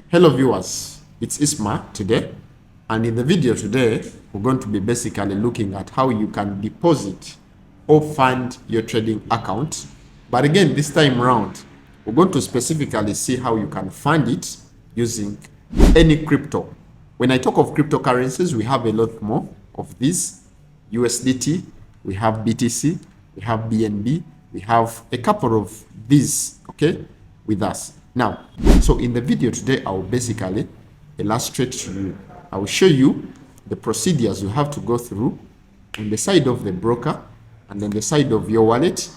Hello viewers, it's Isma today, and in the video today we're going to be basically looking at how you can deposit or fund your trading account. But again, this time around we're going to specifically see how you can fund it using any crypto. When I talk of cryptocurrencies, we have a lot more of these: USDT, we have BTC, we have BNB, we have a couple of these, okay, with us. Now, so in the video today, I will basically illustrate to you. I will show you the procedures you have to go through on the side of the broker and then the side of your wallet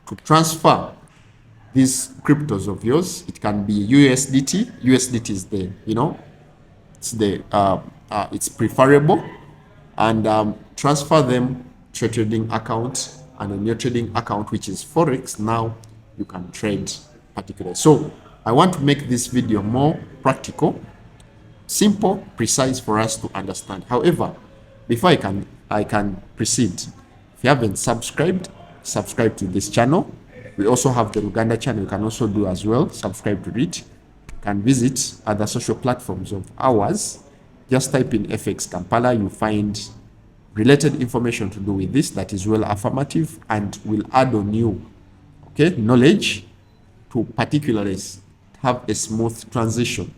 to transfer these cryptos of yours. It can be USDT. USDT is the, it's preferable, and transfer them to your trading account, and on your trading account, which is Forex, now you can trade particularly. So I want to make this video more practical, simple, precise for us to understand. However, before I can proceed, if you haven't subscribed, subscribe to this channel. We also have the Uganda channel. You can also do as well. Subscribe to it. You can visit other social platforms of ours. Just type in FX Kampala. You find related information to do with this that is well affirmative and will add on you, okay, knowledge to particularly have a smooth transition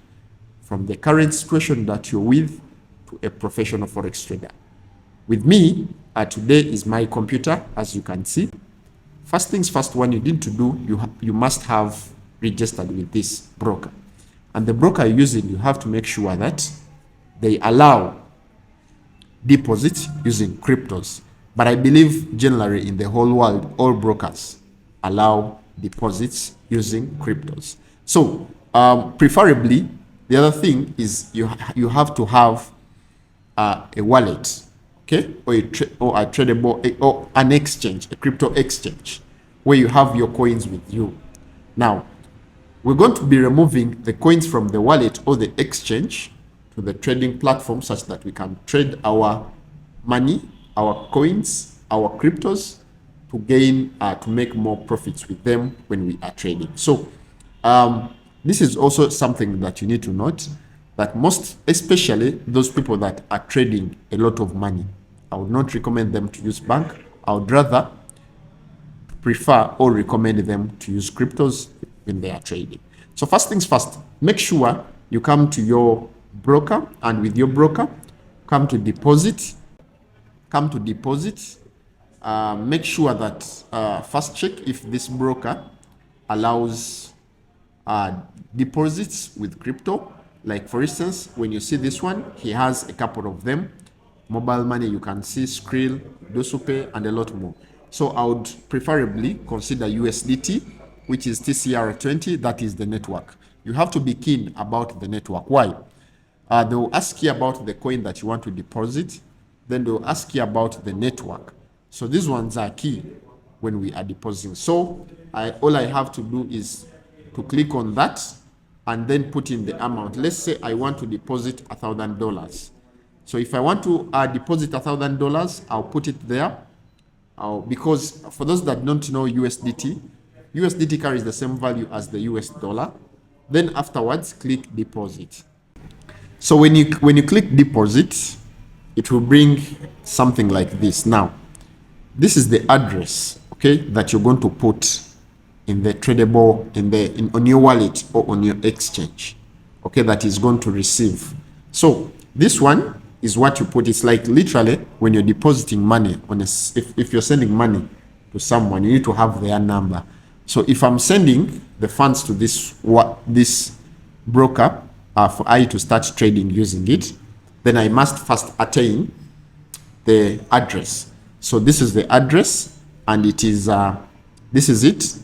from the current situation that you're with to a professional Forex trader. With me, today is my computer, as you can see. First things first, what you need to do, you must have registered with this broker. And the broker you're using, you have to make sure that they allow deposits using cryptos. But I believe generally in the whole world, all brokers allow deposits using cryptos. So preferably, the other thing is you have to have a wallet, okay, or a tradable, or an exchange, a crypto exchange, where you have your coins with you. Now, we're going to be removing the coins from the wallet or the exchange to the trading platform, such that we can trade our money, our coins, our cryptos, to gain, to make more profits with them when we are trading. So this is also something that you need to note, that most, especially those people that are trading a lot of money, I would not recommend them to use bank. I would rather prefer or recommend them to use cryptos when they are trading. So first things first, make sure you come to your broker, and with your broker, come to deposit. Make sure that first check if this broker allows deposits with crypto. Like for instance, when you see this one, he has a couple of them. Mobile money, you can see Skrill, DosuPay, and a lot more. So I would preferably consider USDT, which is TCR20. That is the network. You have to be keen about the network. Why? They will ask you about the coin that you want to deposit. Then they will ask you about the network. So these ones are key when we are depositing. So all I have to do is to click on that and then put in the amount. Let's say I want to deposit $1,000. So if I want to deposit $1,000, I'll put it there. Because for those that don't know USDT carries the same value as the US dollar. Then afterwards, click deposit. So when you click deposit, it will bring something like this. Now, this is the address, okay, that you're going to put in the tradable, on your wallet or on your exchange, okay, that is going to receive. So this one is what you put. It's like literally when you're depositing money on if you're sending money to someone, you need to have their number. So if I'm sending the funds to this broker for I to start trading using it, then I must first attain the address. So this is the address, and it is this is it.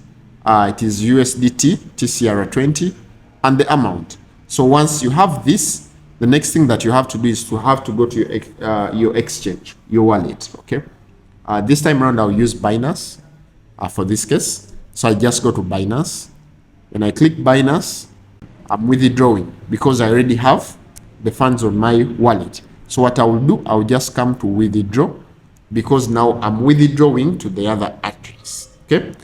It is USDT TCR20 and the amount. So once you have this, the next thing that you have to do is to go to your exchange, your wallet. Okay. This time around, I'll use Binance for this case. So I just go to Binance. When I click Binance, I'm withdrawing because I already have the funds on my wallet. So what I will do, I'll just come to withdraw, because now I'm withdrawing to the other address. Okay.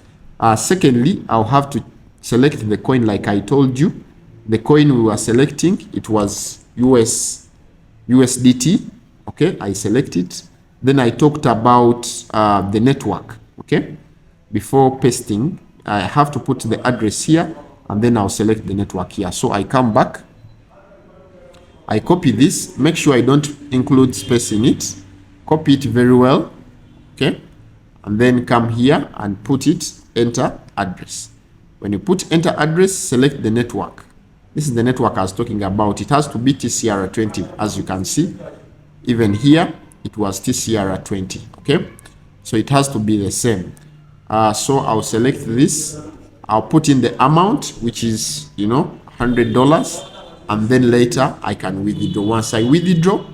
Secondly, I'll have to select the coin like I told you. the coin we were selecting, it was USDT. Okay, I select it. Then I talked about the network. Okay, before pasting, I have to put the address here, and then I'll select the network here. So I come back, I copy this, make sure I don't include space in it, copy it very well. Okay, and then come here and put it, enter address. When you put enter address, select the network. This is the network I was talking about. It has to be TCR20, as you can see. Even here, it was TCR20. Okay, so it has to be the same. So I'll select this. I'll put in the amount, which is, $100, and then later I can withdraw. Once I withdraw,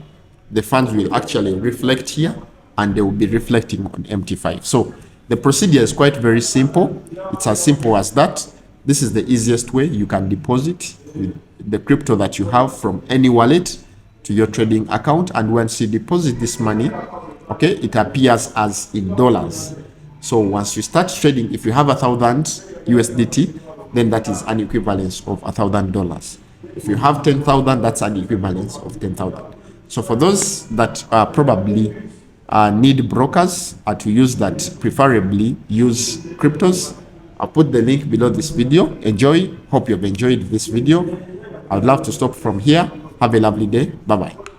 the funds will actually reflect here, and they will be reflecting on MT5. So the procedure is quite very simple. It's as simple as that. This is the easiest way you can deposit the crypto that you have from any wallet to your trading account. And once you deposit this money, okay, it appears as in dollars. So once you start trading, if you have 1,000 USDT, then that is an equivalence of $1,000. If you have 10,000, that's an equivalence of 10,000. So for those that probably need brokers to use that, preferably use cryptos, I'll put the link below this video. Enjoy. Hope you've enjoyed this video. I'd love to stop from here. Have a lovely day. Bye-bye.